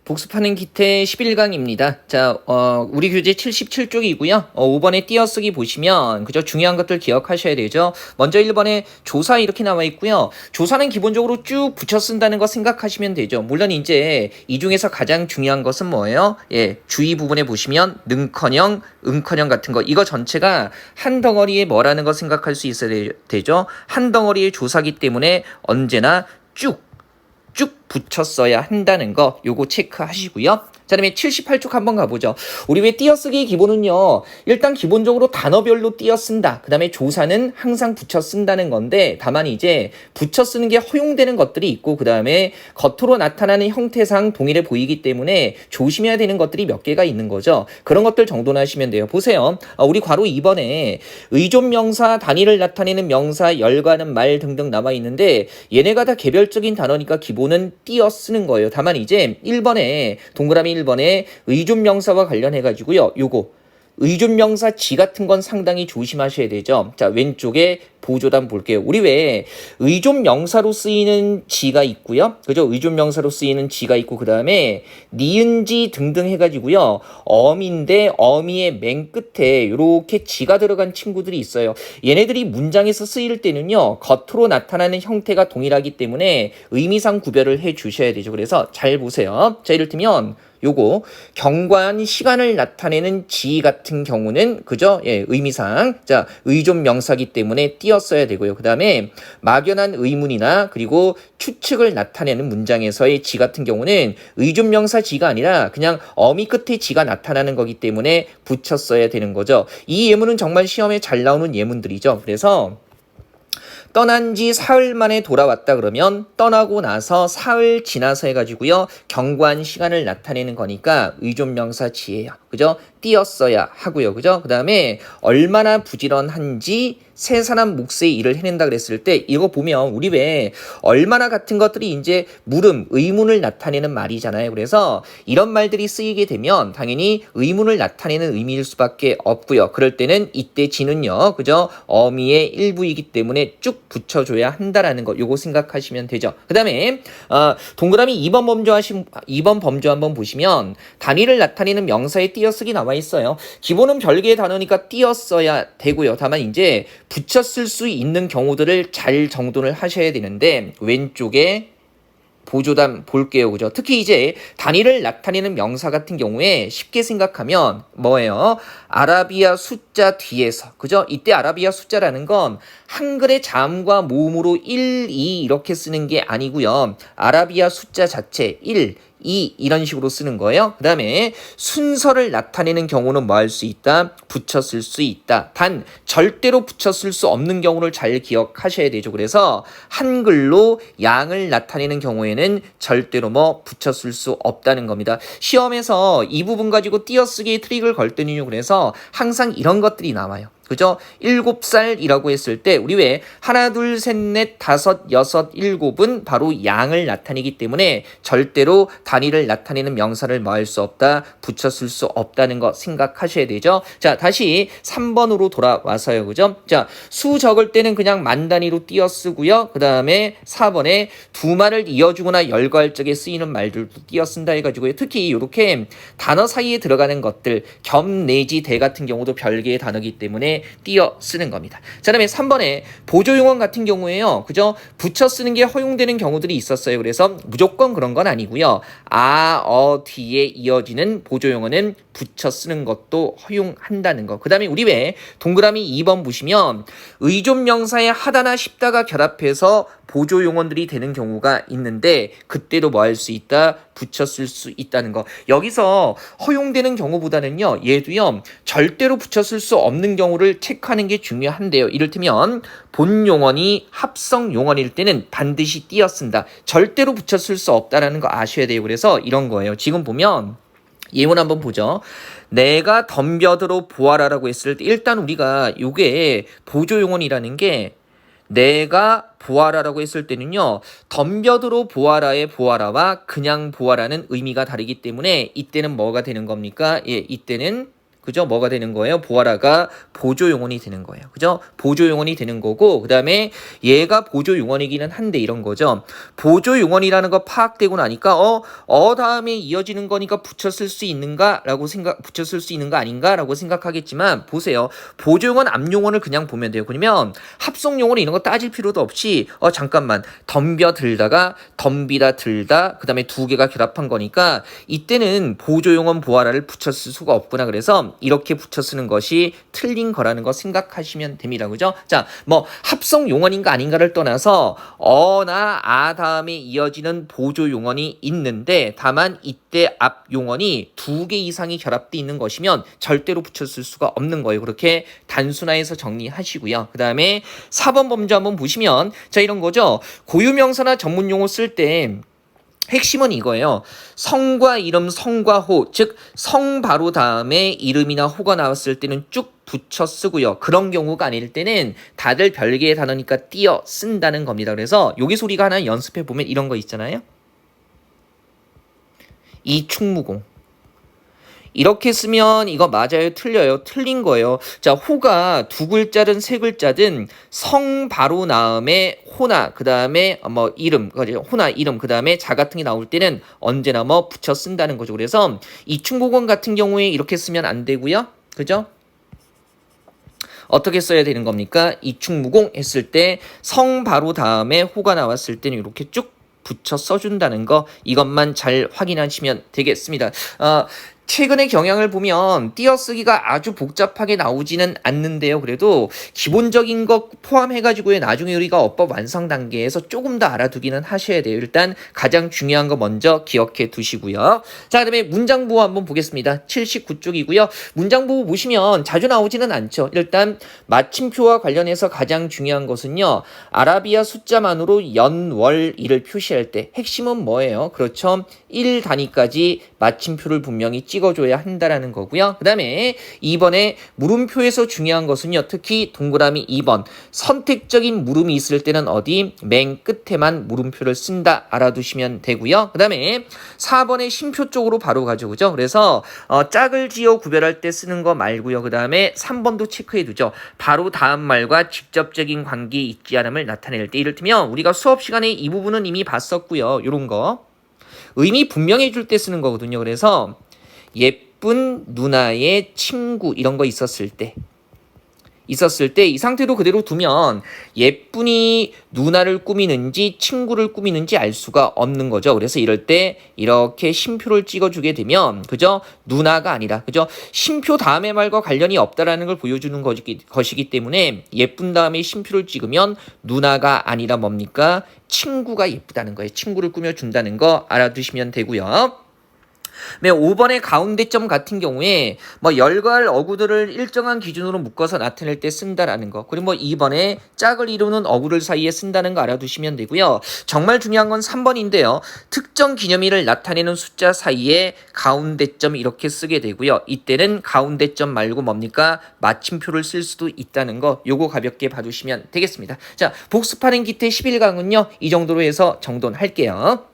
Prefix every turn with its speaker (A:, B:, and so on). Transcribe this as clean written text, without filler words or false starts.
A: 복습하는 기태 11강입니다. 자, 우리 교재 77쪽이고요. 5번에 띄어쓰기 보시면 그저 중요한 것들 기억하셔야 되죠. 먼저 1번에 조사 이렇게 나와 있고요. 조사는 기본적으로 쭉 붙여 쓴다는 거 생각하시면 되죠. 물론 이제 이 중에서 가장 중요한 것은 뭐예요? 예, 주의 부분에 보시면 능커녕, 응커녕 같은 거 이거 전체가 한 덩어리에 뭐라는 거 생각할 수 있어야 되죠. 한 덩어리의 조사기 때문에 언제나 쭉 붙였어야 한다는 거 요거 체크하시고요. 자, 그다음에 78쪽 한번 가보죠. 우리 왜 띄어쓰기 기본은요. 일단 기본적으로 단어별로 띄어쓴다. 그 다음에 조사는 항상 붙여 쓴다는 건데 다만 이제 붙여 쓰는 게 허용되는 것들이 있고 그 다음에 겉으로 나타나는 형태상 동일해 보이기 때문에 조심해야 되는 것들이 몇 개가 있는 거죠. 그런 것들 정도는 하시면 돼요. 보세요. 우리 괄호 2번에 의존명사, 단위를 나타내는 명사, 열과는 말 등등 나와 있는데 얘네가 다 개별적인 단어니까 기본은 띄어 쓰는 거예요. 다만 이제 1번에 동그라미 1번에 의존명사와 관련해가지고요. 요거 의존명사 지 같은 건 상당히 조심하셔야 되죠. 자, 왼쪽에 보조단 볼게요. 우리 왜 의존명사로 쓰이는 지가 있고요. 그죠? 의존명사로 쓰이는 지가 있고 그 다음에 니은지 등등 해가지고요. 어미인데 어미의 맨 끝에 이렇게 지가 들어간 친구들이 있어요. 얘네들이 문장에서 쓰일 때는요. 겉으로 나타나는 형태가 동일하기 때문에 의미상 구별을 해 주셔야 되죠. 그래서 잘 보세요. 자, 이를테면 요거 경관 시간을 나타내는 지 같은 경우는 그죠? 예, 의미상 자 의존 명사기 때문에 띄었어야 되고요. 그 다음에 막연한 의문이나 그리고 추측을 나타내는 문장에서의 지 같은 경우는 의존 명사 지가 아니라 그냥 어미 끝에 지가 나타나는 거기 때문에 붙였어야 되는 거죠. 이 예문은 정말 시험에 잘 나오는 예문들이죠. 그래서 떠난 지 사흘 만에 돌아왔다 그러면 떠나고 나서 사흘 지나서 해가지고요. 경과한 시간을 나타내는 거니까 의존명사 지예요. 그죠? 띄었어야 하고요. 그죠? 그 다음에 얼마나 부지런한지 세 사람 몫의 일을 해낸다 그랬을 때 이거 보면 우리 왜 얼마나 같은 것들이 이제 물음, 의문을 나타내는 말이잖아요. 그래서 이런 말들이 쓰이게 되면 당연히 의문을 나타내는 의미일 수밖에 없고요. 그럴 때는 이때 지는요. 그죠? 어미의 일부이기 때문에 쭉 붙여줘야 한다라는 거 요거 생각하시면 되죠. 그 다음에 동그라미 2번 범주 한번 보시면 단위를 나타내는 명사의 띄어쓰기 나와 있어요. 기본은 별개의 단어니까 띄었어야 되고요. 다만 이제 붙였을 수 있는 경우들을 잘 정돈을 하셔야 되는데 왼쪽에 보조단 볼게요. 그죠? 특히 이제 단위를 나타내는 명사 같은 경우에 쉽게 생각하면 뭐예요? 아라비아 숫자 뒤에서 그죠? 이때 아라비아 숫자라는 건 한글의 자음과 모음으로 1, 2 이렇게 쓰는 게 아니고요. 아라비아 숫자 자체 1, 2 이런 식으로 쓰는 거예요. 그 다음에 순서를 나타내는 경우는 뭐 할 수 있다? 붙였을 수 있다. 단 절대로 붙였을 수 없는 경우를 잘 기억하셔야 되죠. 그래서 한글로 양을 나타내는 경우에는 절대로 뭐 붙였을 수 없다는 겁니다. 시험에서 이 부분 가지고 띄어쓰기의 트릭을 걸 때는요. 그래서 항상 이런 것들이 나와요. 그죠? 7살이라고 했을 때 우리 왜 하나, 둘, 셋, 넷, 다섯, 여섯, 일곱은 바로 양을 나타내기 때문에 절대로 단위를 나타내는 명사를 뭐 할 수 없다, 붙였을 수 없다는 거 생각하셔야 되죠. 자, 다시 3번으로 돌아와서요. 그죠? 자, 수 적을 때는 그냥 만 단위로 띄어쓰고요. 그 다음에 4번에 두 말을 이어주거나 열거할 적에 쓰이는 말들도 띄어쓴다 해가지고요. 특히 이렇게 단어 사이에 들어가는 것들 겸 내지 대 같은 경우도 별개의 단어이기 때문에 띄어 쓰는 겁니다. 자, 그다음에 3번에 보조용언 같은 경우에요. 그죠? 붙여 쓰는 게 허용되는 경우들이 있었어요. 그래서 무조건 그런 건 아니고요. 뒤에 이어지는 보조용언은 붙여 쓰는 것도 허용한다는 거. 그 다음에 우리 왜 동그라미 2번 보시면 의존명사에 하다나 싶다가 결합해서 보조용언들이 되는 경우가 있는데 그때도 뭐 할 수 있다? 붙여 쓸 수 있다는 거. 여기서 허용되는 경우보다는요. 얘도요. 절대로 붙여 쓸 수 없는 경우를 체크하는 게 중요한데요. 이를테면 본용언이 합성용언일 때는 반드시 띄어 쓴다. 절대로 붙여 쓸 수 없다는 거 아셔야 돼요. 그래서 이런 거예요. 지금 보면 예문 한번 보죠. 내가 덤벼들어 보아라라고 했을 때 일단 우리가 요게 보조용언이라는 게 내가 보아라라고 했을 때는요. 덤벼들어 보아라의 보아라와 그냥 보아라는 의미가 다르기 때문에 이때는 뭐가 되는 겁니까? 예, 이때는 그죠? 뭐가 되는 거예요? 보아라가 보조용언이 되는 거예요. 그죠? 보조용언이 되는 거고, 그 다음에 얘가 보조용언이기는 한데 이런 거죠. 보조용언이라는 거 파악되고 나니까, 다음에 이어지는 거니까 붙였을 수 있는가라고 붙였을 수 있는 거 아닌가라고 생각하겠지만, 보세요. 보조용언, 앞용언을 그냥 보면 돼요. 그러면 합성용언 이런 거 따질 필요도 없이, 잠깐만. 덤벼들다가, 덤비다 들다, 그 다음에 두 개가 결합한 거니까, 이때는 보조용언 보아라를 붙였을 수가 없구나. 그래서 이렇게 붙여 쓰는 것이 틀린 거라는 거 생각하시면 됩니다. 그죠? 자, 뭐 합성 용언인가 아닌가를 떠나서 어나 아 다음에 이어지는 보조 용언이 있는데 다만 이때 앞 용언이 두 개 이상이 결합돼 있는 것이면 절대로 붙여 쓸 수가 없는 거예요. 그렇게 단순화해서 정리하시고요. 그 다음에 4번 범주 한번 보시면 자 이런 거죠. 고유명사나 전문용어 쓸 때 핵심은 이거예요. 성과 이름, 성과 호, 즉 성 바로 다음에 이름이나 호가 나왔을 때는 쭉 붙여 쓰고요. 그런 경우가 아닐 때는 다들 별개의 단어니까 띄어 쓴다는 겁니다. 그래서 여기 소리가 하나 연습해 보면 이런 거 있잖아요. 이충무공. 이렇게 쓰면 이거 맞아요? 틀려요? 틀린 거예요. 자, 호가 두 글자든 세 글자든 성 바로 다음에 호나 그 다음에 뭐 이름, 호나 이름 그 다음에 자 같은 게 나올 때는 언제나 뭐 붙여 쓴다는 거죠. 그래서 이충복원 같은 경우에 이렇게 쓰면 안 되고요. 그죠? 어떻게 써야 되는 겁니까? 이충무공 했을 때 성 바로 다음에 호가 나왔을 때는 이렇게 쭉 붙여 써준다는 거 이것만 잘 확인하시면 되겠습니다. 최근의 경향을 보면 띄어쓰기가 아주 복잡하게 나오지는 않는데요. 그래도 기본적인 것 포함해가지고 나중에 우리가 어법 완성 단계에서 조금 더 알아두기는 하셔야 돼요. 일단 가장 중요한 거 먼저 기억해 두시고요. 자, 그다음에 문장부호 한번 보겠습니다. 79쪽이고요. 문장부호 보시면 자주 나오지는 않죠. 일단 마침표와 관련해서 가장 중요한 것은요. 아라비아 숫자만으로 연, 월, 일을 표시할 때 핵심은 뭐예요? 그렇죠. 1 단위까지 마침표를 분명히 찍어줘야 한다라는 거고요. 그 다음에 2번에 물음표에서 중요한 것은요. 특히 동그라미 2번 선택적인 물음이 있을 때는 어디? 맨 끝에만 물음표를 쓴다 알아두시면 되고요. 그 다음에 4번에 쉼표 쪽으로 바로 가죠. 그죠? 그래서 짝을 지어 구별할 때 쓰는 거 말고요. 그 다음에 3번도 체크해 두죠. 바로 다음 말과 직접적인 관계 있지 않음을 나타낼 때 이를테면 우리가 수업 시간에 이 부분은 이미 봤었고요. 요런 거 의미 분명해줄 때 쓰는 거거든요. 그래서 예쁜 누나의 친구 이런 거 있었을 때 이 상태로 그대로 두면 예쁜이 누나를 꾸미는지 친구를 꾸미는지 알 수가 없는 거죠. 그래서 이럴 때 이렇게 쉼표를 찍어주게 되면 그죠? 누나가 아니라 그죠? 쉼표 다음의 말과 관련이 없다라는 걸 보여주는 것이기 때문에 예쁜 다음에 쉼표를 찍으면 누나가 아니라 뭡니까? 친구가 예쁘다는 거예요. 친구를 꾸며준다는 거 알아두시면 되고요. 5번의 가운데점 같은 경우에 열과 어구들을 일정한 기준으로 묶어서 나타낼 때 쓴다라는 거. 그리고 2번에 짝을 이루는 어구들 사이에 쓴다는 거 알아두시면 되고요. 정말 중요한 건 3번인데요. 특정 기념일을 나타내는 숫자 사이에 가운데점 이렇게 쓰게 되고요. 이때는 가운데점 말고 뭡니까? 마침표를 쓸 수도 있다는 거. 요거 가볍게 봐주시면 되겠습니다. 자, 복습하는 기태 11강은요. 이 정도로 해서 정돈할게요.